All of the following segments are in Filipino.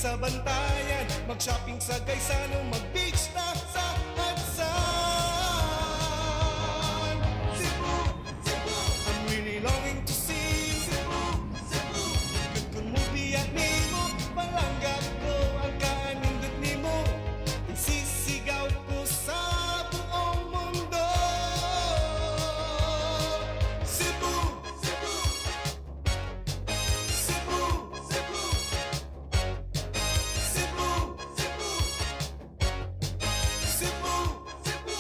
sa Bantayan, mag-shopping sa Gaisano, mag-beach na sa Hudson. Cebu, Cebu, I'm really longing to see Cebu, Cebu. Kung mubiyak nimo, palanggap ko ang kanindot nimo, isisigaw ko sa buong mundo. Cebu, Cebu, Cebu, Cebu, Cebu, Cebu, Cebu, Cebu.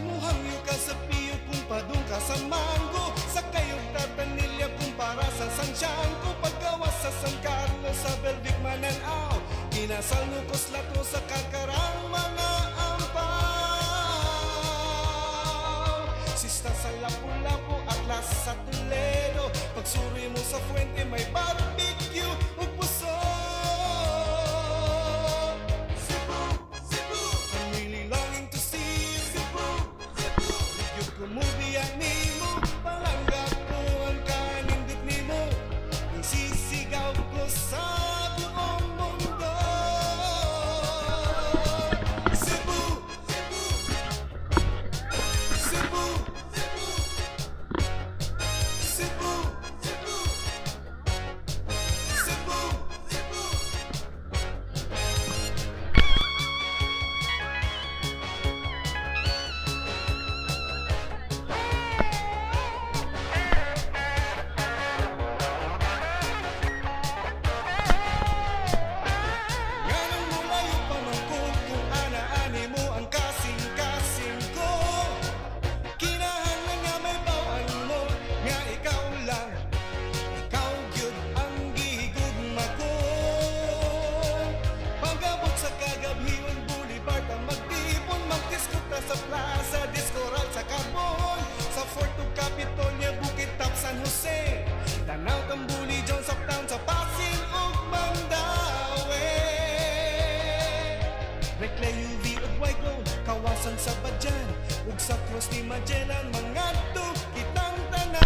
Muhangyo ka sa Pio kung padung ka sa Mango, sa kayong tatanilya kung para sa Santiago, paggawas sa San Carlos, sa Belvic Mananaw, kinasal nukos lato sa kakarang mga ampaw. Sista sa Lapu-Lapu, Atlas sa Toledo, pagsuri mo sa Fuente may barbecue ug puso. Cebu, Cebu, I'm really longing to see Cebu, Cebu. Yung kumubiyak nimo, palanggap ko ang kanindot nimo, isisigaw ko sa buong mundo. Cebu, Cebu, Cebu, Cebu, Cebu, Cebu, Cebu, Cebu. Ganang mulayo pa man ko kung ana-ani mo ang kasing-kasing ko. Kinahanglan nga may bawal mo, nga ikaw lang, ikaw gyud ang gihigugma ko. Pagabot sa Kagabhion Boulevard, ang magtipon, magdiskota sa plaza, diskoral sa Carbon, sa Fort ug Capitolia, Bukid Top, San Jose, Tanaw, Cambuli, Jones of Town, sa Pasig ug Mandaue. Recleo, UV ug Waiko, Kawasan sa Badyan, ug sa Cross ni Magellan, mangadto kitang tanan.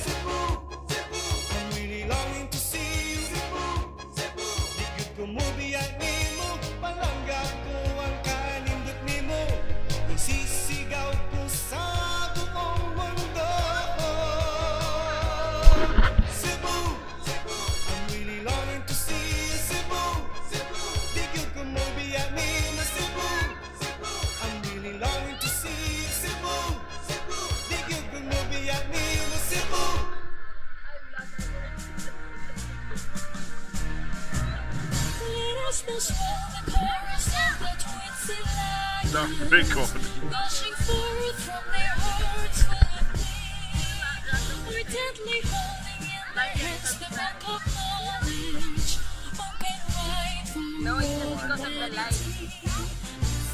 Cebu, Cebu, I'm really longing to see Cebu, Cebu. Di gyud ko mubiyak nimo, palanggap ko ang kanindot nimo, isisigaw ko sa buong mundo. Cebu, Cebu, I'm really longing to see Cebu, Cebu. Di gyud ko mubiyak nimo, Cebu, Cebu. I'm really longing to see Cebu, Cebu. Di gyud ko mubiyak nimo, Cebu. Let us now swell the chorus of the Twincy Lions, The record. gushing forth from their hearts full of glee, or deadly holding in their hands the book of knowledge, open wide for humanity.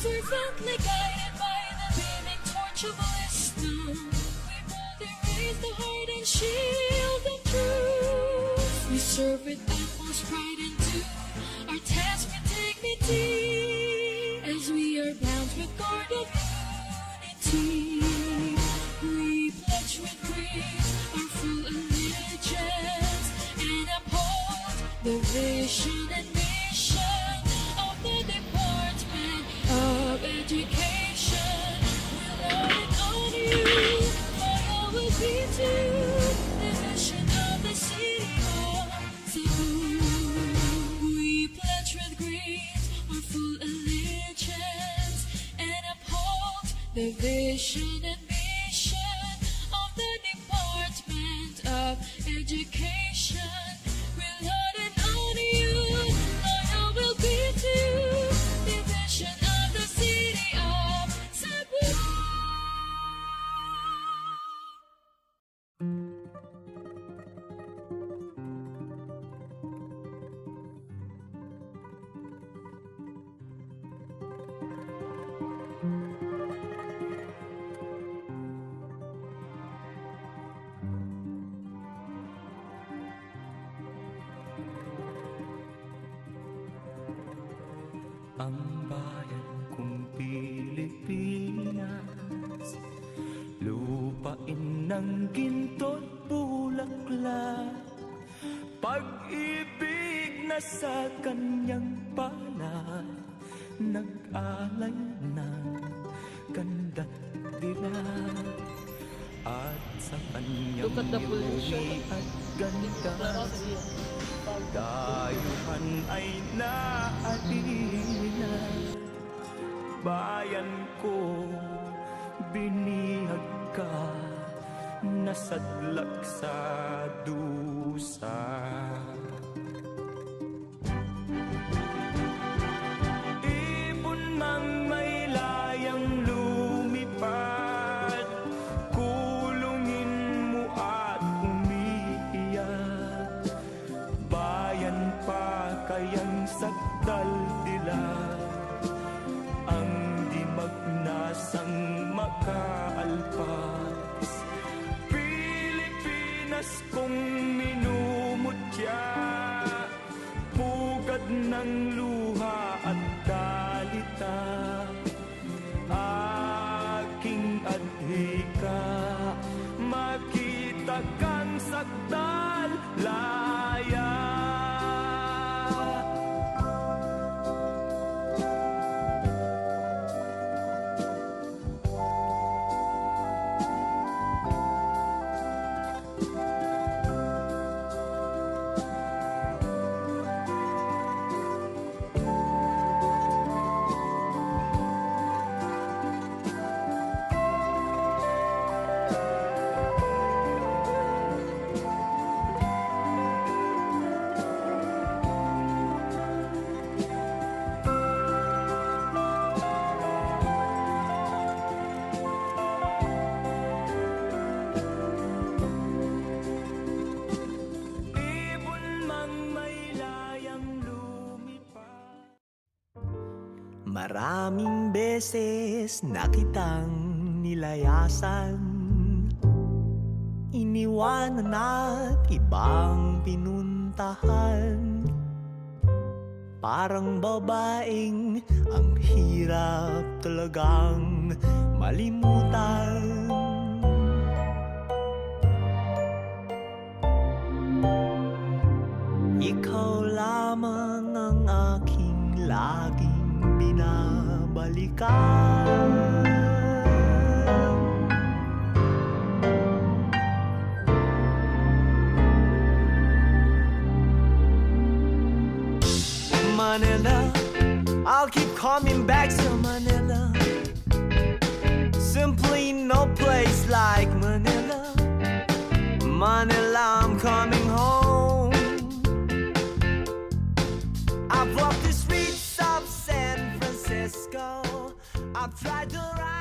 Fervently guided by the beaming torch of wisdom, we boldly raise the heart and shield of truth. We serve with utmost pride and do our task with dignity, as we are bound with cord of unity. We pledge with grace our full allegiance and uphold the vision and mission of the Department of Education. We'll love and honor you, loyal will be to the mission of the city of Cebu. We pledge with grace our full allegiance and uphold the vision and mission of the Department of Education. We'll love and honor you, loyal will be to the vision of the city of Cebu. Ang bayan kong Pilipinas, lupain ng ginto't bulaklak, Pag-ibig na sa kanyang palad, nag-alay ng ganda't dilag. At sa kanyang Look at the pollution. iuwi at ganda, dayuhan ay naalila. Bayan ko, binihag ka, nasadlak sa dusa. Ibon mang may layang lumipad, kulungin mo at umiiyak. Bayan pa kayang sakdal dilag, ang di magnasang makaalpas. Pilipinas kong minumutya, pugad ng luha at dalita. Aking adhika, makita kang sakdal laya. Ibon mang may layang lumipad. Maraming beses na kitang nilayasan, iniwanan at ibang pinuntahan. Parang babaeng ang hirap talagang malimutan. Ikaw lamang ang aking laging binabalikan. Manila, I'll keep coming back to Manila. Simply no place like Manila. Manila, I'm coming home. I've walked the streets of San Francisco. I've tried to ride